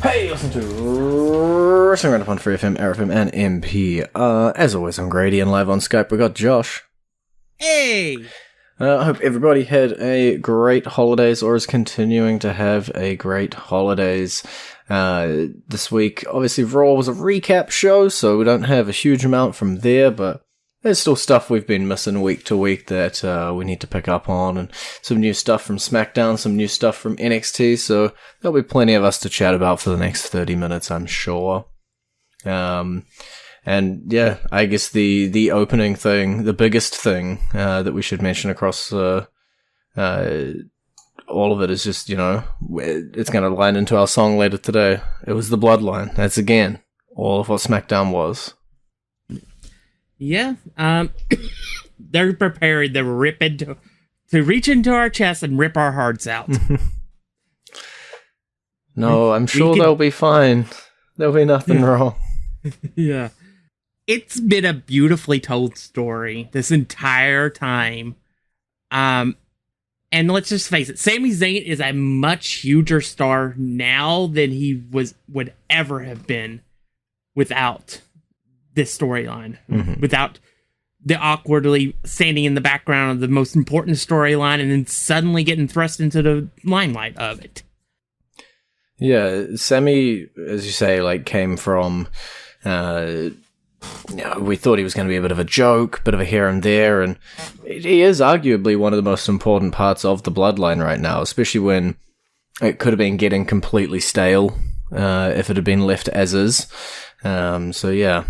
Hey, listen to Wrestling Roundup on FreeFM, ArrowFM, and MP. As always, I'm Grady, and live on Skype we got Josh. Hey! I hope everybody had a great holidays, or is continuing to have a great holidays. This week, obviously, Raw was a recap show, so we don't have a huge amount from there, but there's still stuff we've been missing week to week that we need to pick up on, and some new stuff from SmackDown, some new stuff from NXT, so there'll be plenty of us to chat about for the next 30 minutes, I'm sure. And yeah, I guess the opening thing, the biggest thing that we should mention across all of it is just, you know, it's going to line into our song later today. It was the Bloodline. That's, again, all of what SmackDown was. Yeah, they're prepared to reach into our chest and rip our hearts out. No, I'm sure they'll be fine. There'll be nothing wrong. Yeah. It's been a beautifully told story this entire time. And let's just face it, Sami Zayn is a much huger star now than he would ever have been without this storyline, without the awkwardly standing in the background of the most important storyline and then suddenly getting thrust into the limelight of it. Yeah, Sami, as you say, like, came from, we thought he was going to be a bit of a joke, bit of a here and there, and he is arguably one of the most important parts of the Bloodline right now, especially when it could have been getting completely stale if it had been left as is. So yeah.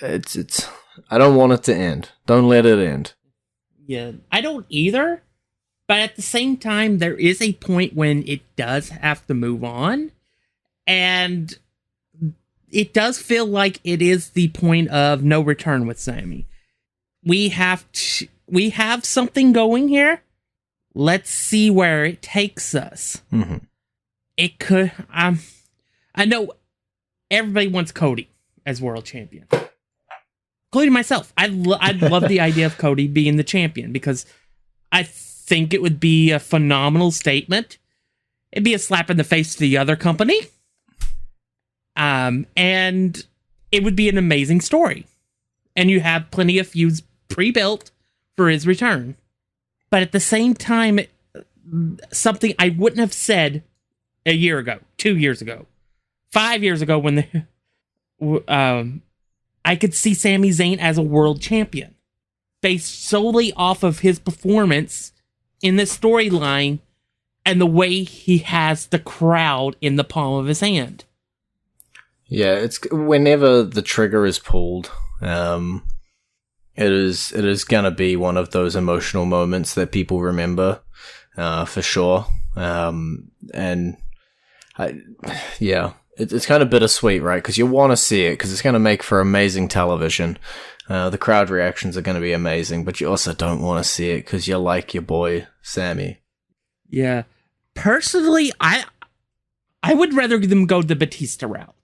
It's. I don't want it to end. Don't let it end. Yeah, I don't either. But at the same time, there is a point when it does have to move on, and it does feel like it is the point of no return with Sami. We have something going here. Let's see where it takes us. Mm-hmm. It could. I know everybody wants Cody as world champion. Including myself. I'd love the idea of Cody being the champion because I think it would be a phenomenal statement. It'd be a slap in the face to the other company. And it would be an amazing story. And you have plenty of feuds pre-built for his return. But at the same time, something I wouldn't have said a year ago, 2 years ago, 5 years ago when I could see Sami Zayn as a world champion based solely off of his performance in this storyline and the way he has the crowd in the palm of his hand. Yeah, it's whenever the trigger is pulled, it is gonna be one of those emotional moments that people remember, for sure. It's kind of bittersweet, right? Because you want to see it, because it's going to make for amazing television. The crowd reactions are going to be amazing, but you also don't want to see it because you like your boy, Sami. Yeah. Personally, I would rather them go the Batista route.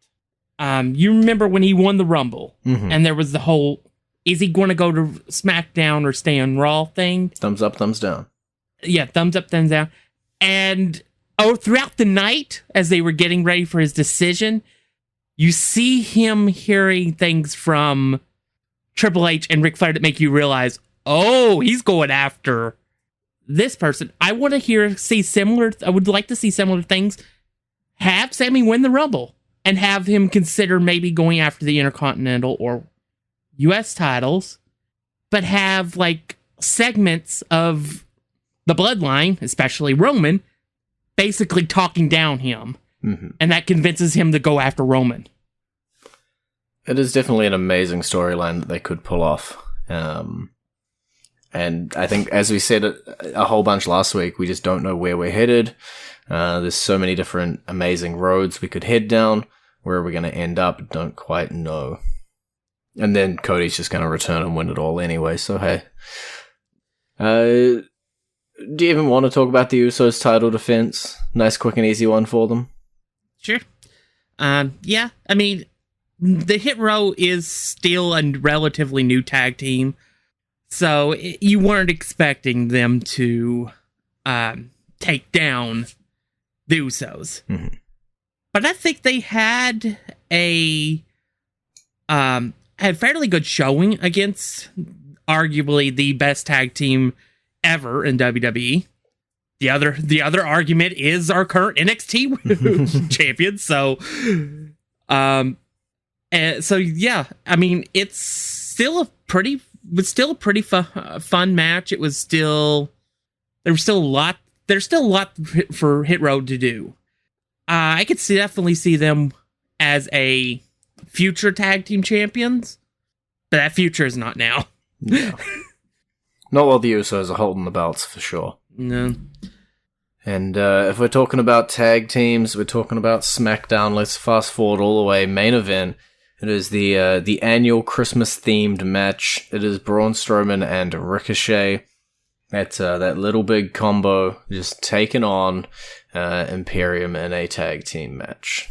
You remember when he won the Rumble, and there was the whole, is he going to go to SmackDown or stay on Raw thing? Thumbs up, thumbs down. Yeah, thumbs up, thumbs down. And throughout the night, as they were getting ready for his decision, you see him hearing things from Triple H and Ric Flair that make you realize, oh, he's going after this person. I would like to see similar things. Have Sami win the Rumble and have him consider maybe going after the Intercontinental or US titles, but have like segments of the Bloodline, especially Roman, basically talking down him, and that convinces him to go after Roman. It is definitely an amazing storyline that they could pull off. And I think, as we said a whole bunch last week, we just don't know where we're headed. There's so many different amazing roads we could head down. Where are we going to end up? Don't quite know. And then Cody's just going to return and win it all anyway, so hey. Do you even want to talk about the Usos title defense? Nice, quick, and easy one for them. Sure. Yeah, I mean, the Hit Row is still a relatively new tag team, so you weren't expecting them to take down the Usos. But I think they had had fairly good showing against arguably the best tag team ever in WWE. The other argument is our current NXT champion. So, yeah, I mean, it's still a pretty fun match. There's still a lot for Hit Road to do. I could definitely see them as a future tag team champions, but that future is not now. Yeah. Not while the Usos are holding the belts, for sure. No. And if we're talking about tag teams, we're talking about SmackDown. Let's fast forward all the way. Main event. It is the annual Christmas-themed match. It is Braun Strowman and Ricochet. That little big combo just taking on Imperium in a tag team match.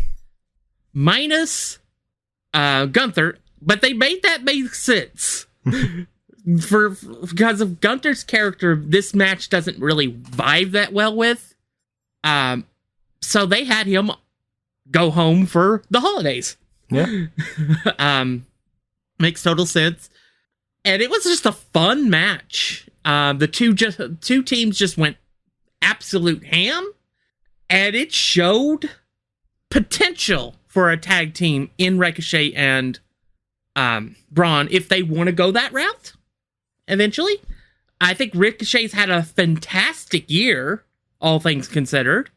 Minus Gunther, but they made that make sense. Because of Gunther's character, this match doesn't really vibe that well with. So they had him go home for the holidays. Yeah. Makes total sense. And it was just a fun match. The two teams just went absolute ham, and it showed potential for a tag team in Ricochet and Braun if they want to go that route. Eventually, I think Ricochet's had a fantastic year, all things considered.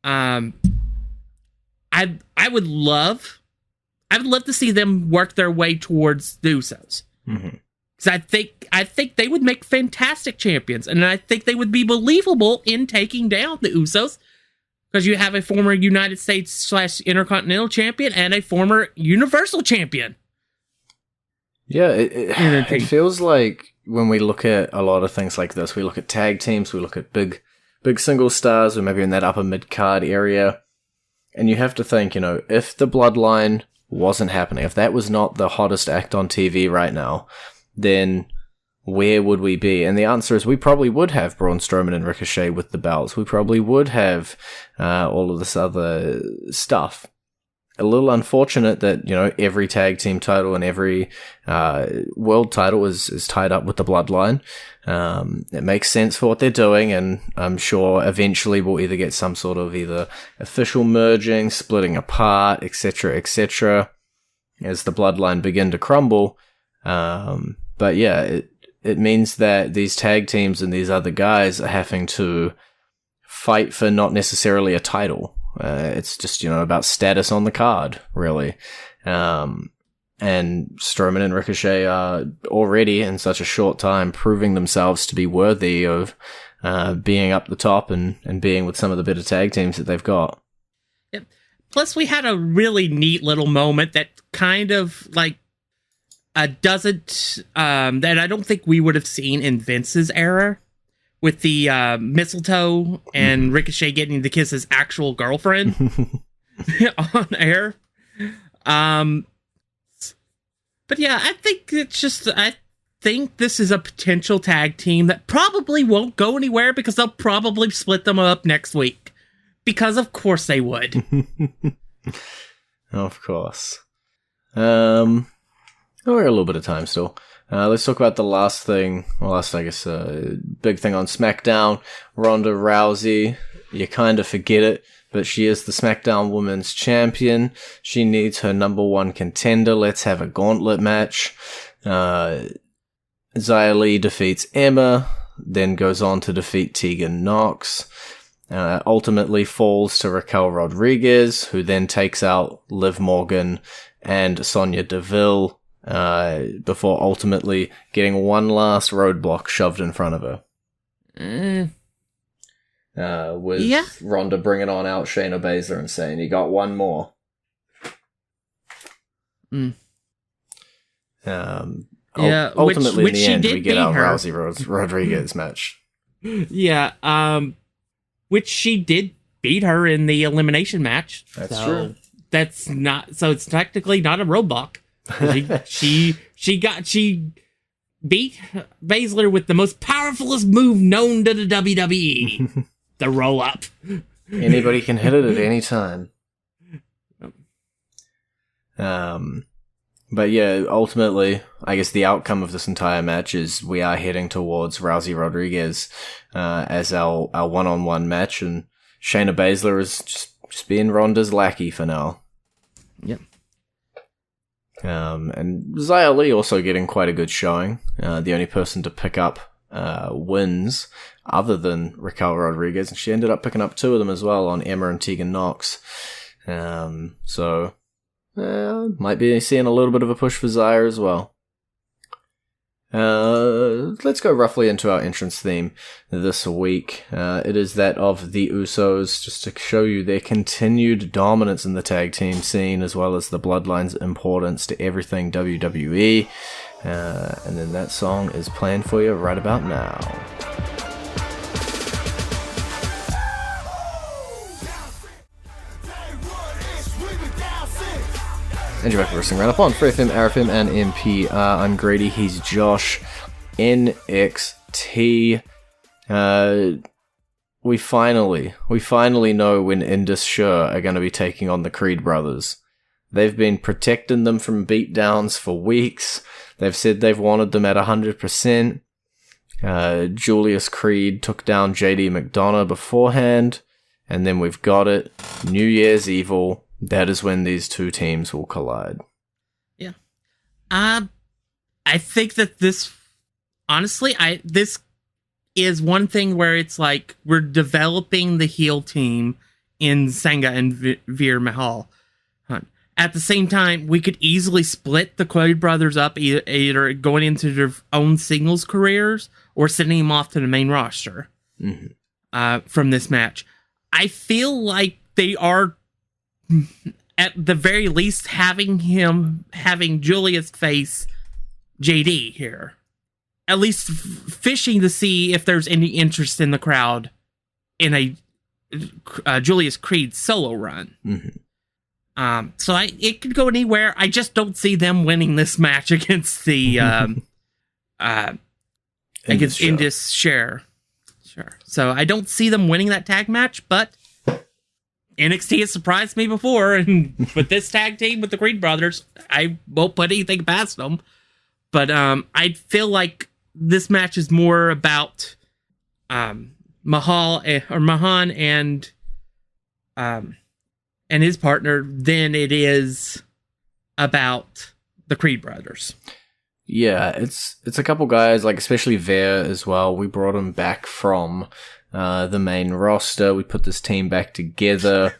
I would love to see them work their way towards the Usos. Mm-hmm. Because I think they would make fantastic champions, and I think they would be believable in taking down the Usos. Because you have a former United States / Intercontinental champion and a former Universal champion. Yeah, it feels like when we look at a lot of things like this, we look at tag teams, we look at big single stars, or maybe in that upper mid-card area, and you have to think, if the Bloodline wasn't happening, if that was not the hottest act on TV right now, then where would we be? And the answer is we probably would have Braun Strowman and Ricochet with the belts. We probably would have all of this other stuff. A little unfortunate that, every tag team title and every world title is tied up with the Bloodline. It makes sense for what they're doing, and I'm sure eventually we'll either get some sort of either official merging, splitting apart, etc., as the Bloodline begin to crumble. But yeah, it means that these tag teams and these other guys are having to fight for not necessarily a title. It's just, about status on the card, really. And Strowman and Ricochet are already, in such a short time, proving themselves to be worthy of being up the top and being with some of the better tag teams that they've got. Yep. Plus, we had a really neat little moment that kind of, doesn't... that I don't think we would have seen in Vince's era. With the mistletoe and Ricochet getting to kiss his actual girlfriend on air. But yeah, I think this is a potential tag team that probably won't go anywhere because they'll probably split them up next week. Because of course they would. Of course. We're a little bit of time still. Let's talk about the last thing. Well, I guess, big thing on SmackDown. Ronda Rousey. You kind of forget it, but she is the SmackDown Women's Champion. She needs her number one contender. Let's have a gauntlet match. Xia Li defeats Emma, then goes on to defeat Tegan Nox. Ultimately falls to Raquel Rodriguez, who then takes out Liv Morgan and Sonya Deville. Before ultimately getting one last roadblock shoved in front of her. With Ronda bringing on out Shayna Baszler and saying, you got one more. Ultimately, which in the end, we get our her. Rousey Rodriguez match. Yeah, which she did beat her in the elimination match. That's true. So it's technically not a roadblock. She beat Baszler with the most powerfulest move known to the WWE. The roll up. Anybody can hit it at any time. But yeah, ultimately, I guess the outcome of this entire match is we are heading towards Rousey Rodriguez as our one-on-one match, and Shayna Baszler is just being Ronda's lackey for now. Yep. And Xia Li also getting quite a good showing. The only person to pick up wins other than Raquel Rodriguez, and she ended up picking up 2 of them as well on Emma and Tegan Nox. So might be seeing a little bit of a push for Xia as well. Let's go roughly into our entrance theme this week. It is that of the Usos, just to show you their continued dominance in the tag team scene, as well as the Bloodline's importance to everything WWE. And then that song is playing for you right about now. And you're back to Wrestling Roundup on FreeFM, ArrowFM, and NPR. I'm Grady, he's Josh. NXT. We finally know when Indus Sher are going to be taking on the Creed brothers. They've been protecting them from beatdowns for weeks. They've said they've wanted them at 100%. Julius Creed took down JD McDonough beforehand, and then we've got it. New Year's Evil. That is when these two teams will collide. Yeah. I think that this, honestly, this is one thing where it's like we're developing the heel team in Sangha and Veer Mahal. At the same time, we could easily split the Creed brothers up, either going into their own singles careers or sending them off to the main roster from this match. I feel like they are, at the very least, having Julius face JD here. At least fishing to see if there's any interest in the crowd in a Julius Creed solo run. So it could go anywhere. I just don't see them winning this match against the against Indus Sher. Sure. So I don't see them winning that tag match, but NXT has surprised me before, and with this tag team with the Creed brothers, I won't put anything past them. But I feel like this match is more about Mahan and his partner than it is about the Creed brothers. Yeah, it's a couple guys, like especially Veer as well. We brought him back from the main roster. We put this team back together.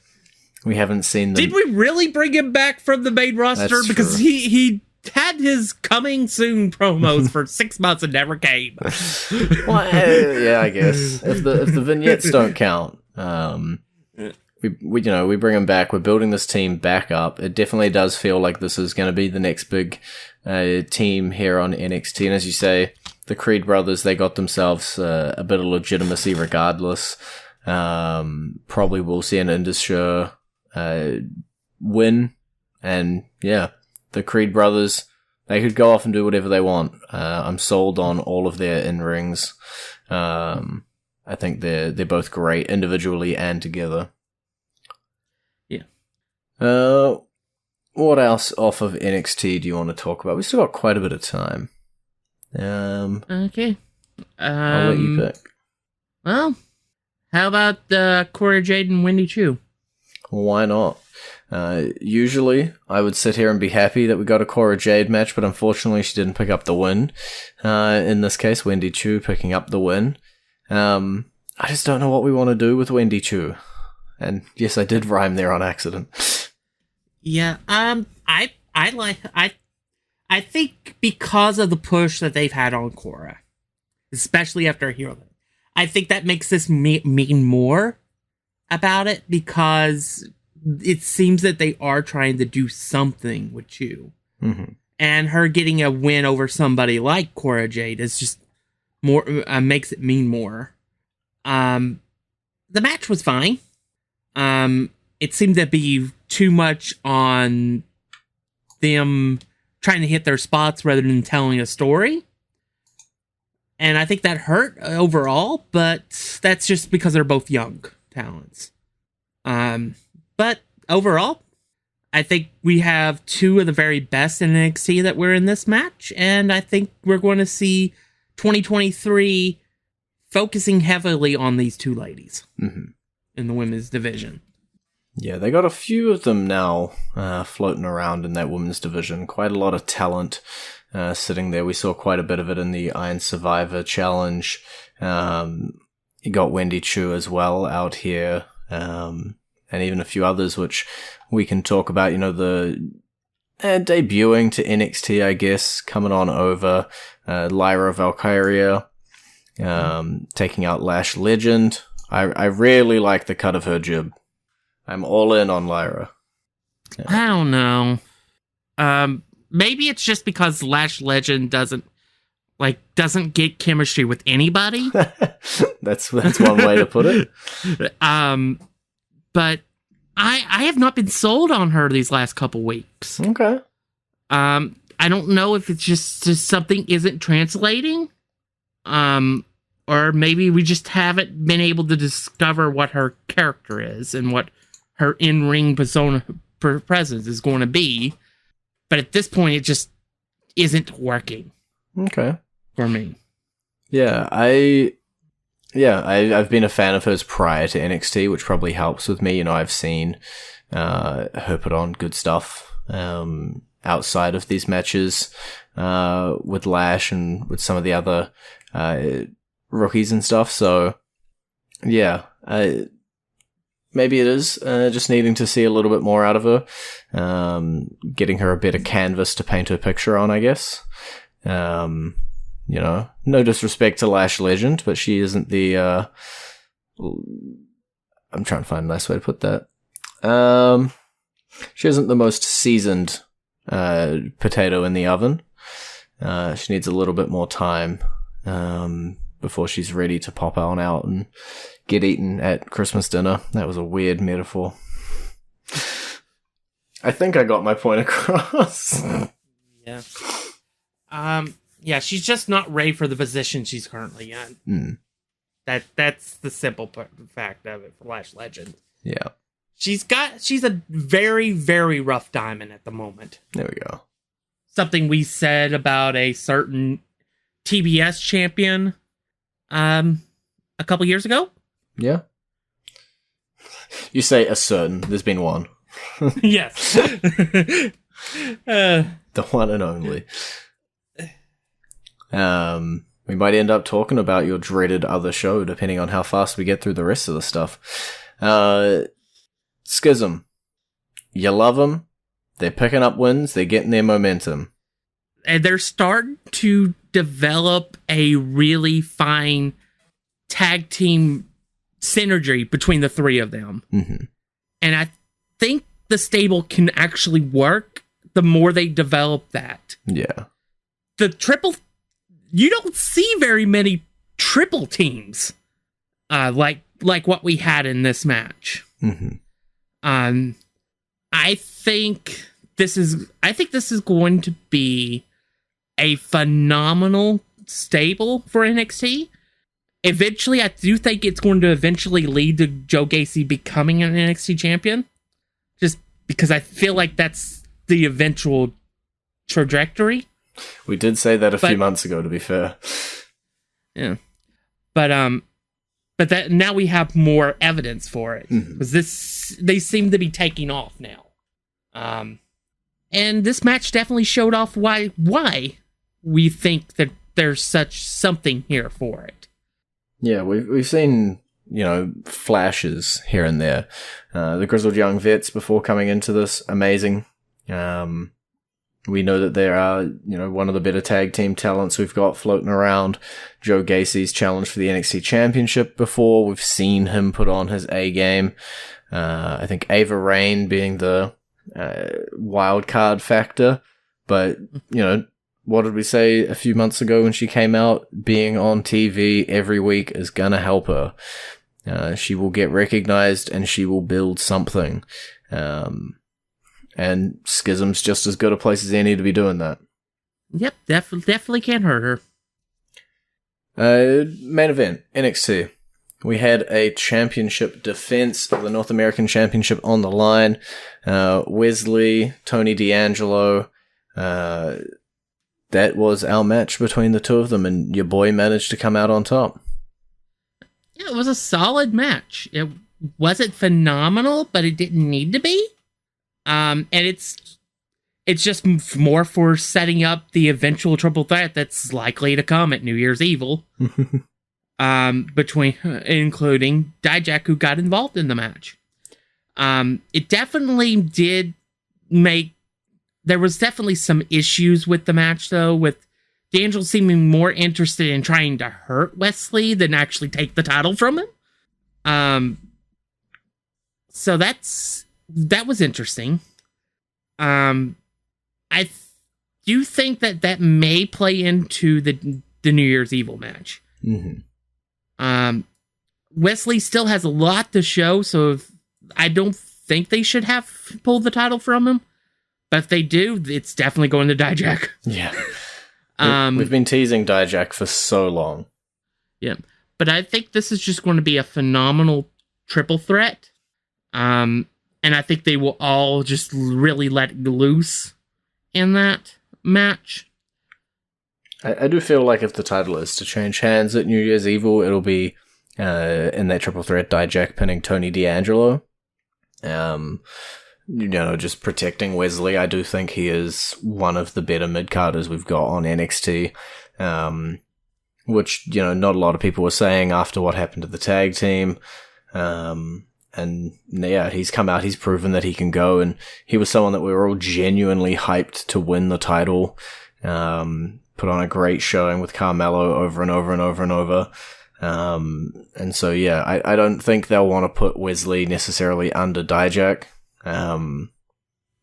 We haven't seen them. Did we really bring him back from the main roster? That's because true. he had his coming soon promos for 6 months and never came. Well, yeah, I guess if the vignettes don't count, we bring him back. We're building this team back up. It definitely does feel like this is going to be the next big team here on NXT. And as you say, the Creed brothers, they got themselves a bit of legitimacy regardless. Probably will see an Indus Sher win. And yeah, the Creed brothers, they could go off and do whatever they want. I'm sold on all of their in-rings. I think they're both great individually and together. Yeah. What else off of NXT do you want to talk about? We still got quite a bit of time. Okay. I'll let you pick. Well, how about Cora Jade and Wendy Chu? Why not? Usually, I would sit here and be happy that we got a Cora Jade match, but unfortunately, she didn't pick up the win. In this case, Wendy Chu picking up the win. I just don't know what we want to do with Wendy Chu. And yes, I did rhyme there on accident. Yeah, I think because of the push that they've had on Cora, especially after Hero, I think that makes this mean more about it, because it seems that they are trying to do something with Chu. And her getting a win over somebody like Cora Jade is just more, makes it mean more. The match was fine. It seemed to be too much on them trying to hit their spots rather than telling a story. And I think that hurt overall, but that's just because they're both young talents. But overall, I think we have two of the very best in NXT that were in this match, and I think we're going to see 2023 focusing heavily on these two ladies in the women's division. Yeah, they got a few of them now floating around in that women's division. Quite a lot of talent sitting there. We saw quite a bit of it in the Iron Survivor Challenge. You got Wendy Chu as well out here, and even a few others, which we can talk about. You know, the debuting to NXT, I guess, coming on over. Lyra Valkyria taking out Lash Legend. I really like the cut of her jib. I'm all in on Lyra. Yeah. I don't know. Maybe it's just because Lash Legend doesn't get chemistry with anybody. That's one way to put it. But I have not been sold on her these last couple weeks. Okay. I don't know if it's just something isn't translating. Or maybe we just haven't been able to discover what her character is and what her in-ring persona presence is going to be. But at this point, it just isn't working. Okay. For me. Yeah, I've been a fan of hers prior to NXT, which probably helps with me. You know, I've seen her put on good stuff outside of these matches with Lash and with some of the other rookies and stuff. So, yeah, maybe it is just needing to see a little bit more out of her, getting her a better canvas to paint her picture on, I guess. You know, no disrespect to Lash Legend, but she isn't the, I'm trying to find a nice way to put that. She isn't the most seasoned potato in the oven. She needs a little bit more time before she's ready to pop on out and get eaten at Christmas dinner. That was a weird metaphor. I think I got my point across. Yeah. Yeah, she's just not ready for the position she's currently in. That's the simple fact of it for Lash Legend. Yeah. She's a very, very rough diamond at the moment. There we go. Something we said about a certain TBS champion a couple years ago. Yeah. You say a certain. There's been one. Yes. The one and only. We might end up talking about your dreaded other show, depending on how fast we get through the rest of the stuff. Schism. You love them. They're picking up wins. They're getting their momentum. And they're starting to develop a really fine tag team synergy between the three of them. Mm-hmm. And I think the stable can actually work the more they develop that. Yeah. You don't see very many triple teams like what we had in this match. Mm-hmm. I think this is going to be a phenomenal stable for NXT. Eventually, I do think it's going to eventually lead to Joe Gacy becoming an NXT champion. Just because I feel like that's the eventual trajectory. We did say that a few months ago, to be fair. Yeah. But that now we have more evidence for it. Because they seem to be taking off now. And this match definitely showed off why we think that there's something here for it. Yeah, we've seen, flashes here and there. The Grizzled Young Vets before coming into this, amazing. We know that they are, one of the better tag team talents we've got floating around. Joe Gacy's challenged for the NXT Championship before. We've seen him put on his A game. I think Ava Raine being the wild card factor. But, what did we say a few months ago when she came out? Being on TV every week is going to help her. She will get recognized and she will build something. And Schism's just as good a place as any to be doing that. Yep, definitely can't hurt her. Main event, NXT. we had a championship defense, the North American Championship on the line. Wesley, Tony D'Angelo. That was our match between the two of them, and your boy managed to come out on top. Yeah, it was a solid match. It wasn't phenomenal, but it didn't need to be. And it's just more for setting up the eventual triple threat that's likely to come at New Year's Evil. Including Dijak, who got involved in the match. It definitely did make... There was definitely some issues with the match, though, with D'Angelo seeming more interested in trying to hurt Wesley than actually take the title from him. So that was interesting. I do think that may play into the New Year's Evil match. Mm-hmm. Wesley still has a lot to show, so I don't think they should have pulled the title from him. But if they do, it's definitely going to Dijak. Yeah. We've been teasing Dijak for so long. Yeah. But I think this is just going to be a phenomenal triple threat. And I think they will all just really let loose in that match. I do feel like if the title is to change hands at New Year's Evil, it'll be in that triple threat, Dijak pinning Tony D'Angelo. Just protecting Wesley. I do think he is one of the better mid-carders we've got on NXT, which, not a lot of people were saying after what happened to the tag team. And yeah, he's come out, he's proven that he can go, and he was someone that we were all genuinely hyped to win the title. Put on a great showing with Carmelo over and over and over and over. And so, yeah, I don't think they'll want to put Wesley necessarily under Dijak.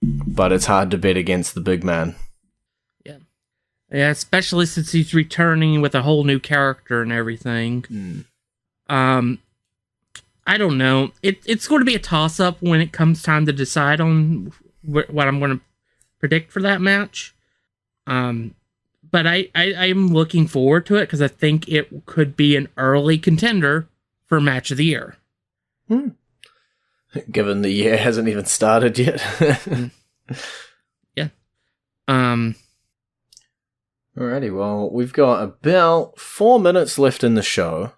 But it's hard to bet against the big man. Yeah. Yeah, especially since he's returning with a whole new character and everything. I don't know. It's going to be a toss-up when it comes time to decide on what I'm going to predict for that match. But I'm looking forward to it because I think it could be an early contender for Match of the Year. Given the year hasn't even started yet. Yeah. Alrighty, well, we've got about 4 minutes left in the show.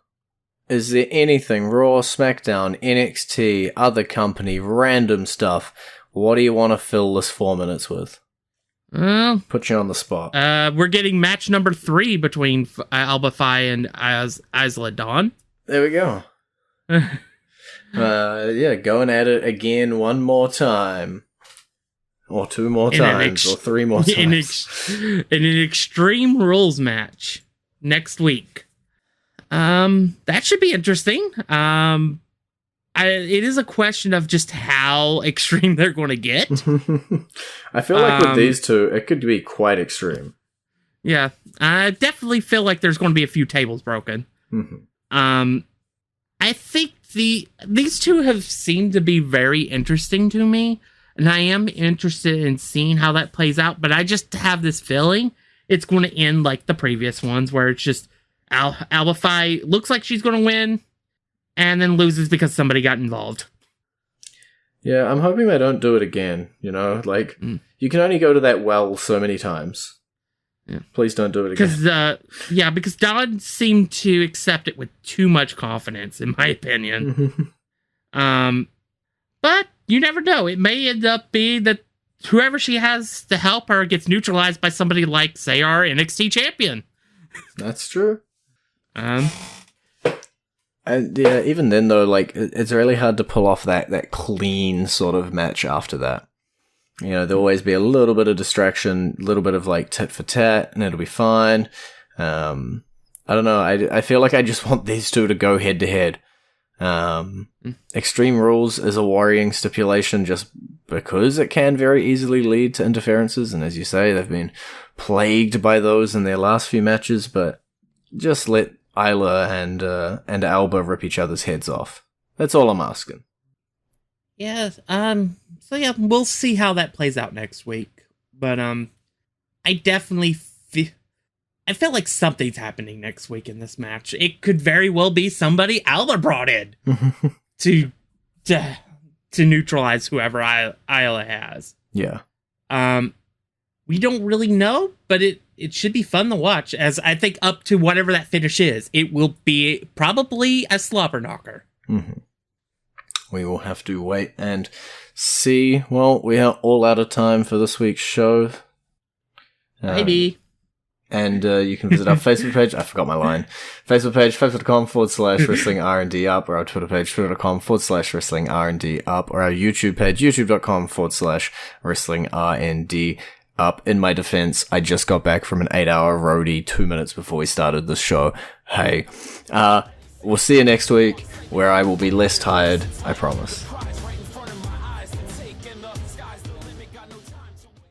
Is there anything, Raw, SmackDown, NXT, other company, random stuff? What do you want to fill this 4 minutes with? Put you on the spot. We're getting match number 3 between Alba Phi and Isla Dawn. There we go. Yeah, going at it again one more time. Or 2 more times, or 3 more times. In an Extreme Rules match next week. That should be interesting. It is a question of just how extreme they're going to get. I feel like with these two, it could be quite extreme. Yeah, I definitely feel like there's going to be a few tables broken. Mm-hmm. I think these two have seemed to be very interesting to me, and I am interested in seeing how that plays out, but I just have this feeling it's going to end like the previous ones, where it's just Alba Phi looks like she's going to win, and then loses because somebody got involved. Yeah, I'm hoping they don't do it again, you can only go to that well so many times. Yeah. Please don't do it again. Because Don seemed to accept it with too much confidence, in my opinion. But you never know. It may end up being that whoever she has to help her gets neutralized by somebody like, say, our NXT champion. That's true. And yeah, even then though, it's really hard to pull off that clean sort of match after that. There'll always be a little bit of distraction, a little bit of tit for tat, and it'll be fine. I don't know. I feel like I just want these two to go head to head. Extreme Rules is a worrying stipulation just because it can very easily lead to interferences, and as you say, they've been plagued by those in their last few matches, but just let Isla and Alba rip each other's heads off. That's all I'm asking. Yes. So yeah, we'll see how that plays out next week. But I definitely I feel like something's happening next week in this match. It could very well be somebody Isla brought in to neutralize whoever Isla has. Yeah. We don't really know, but it should be fun to watch, as I think up to whatever that finish is, it will be probably a slobber knocker. Mm-hmm. We will have to wait and see. Well, we are all out of time for this week's show. Maybe. And you can visit our Facebook page. I forgot my line. Facebook page, facebook.com/wrestling R&D up, or our Twitter page, twitter.com/wrestling R&D up, or our YouTube page, youtube.com/wrestling RND up. In my defense, I just got back from an 8-hour roadie 2 minutes before we started the show. Hey, we'll see you next week, where I will be less tired, I promise.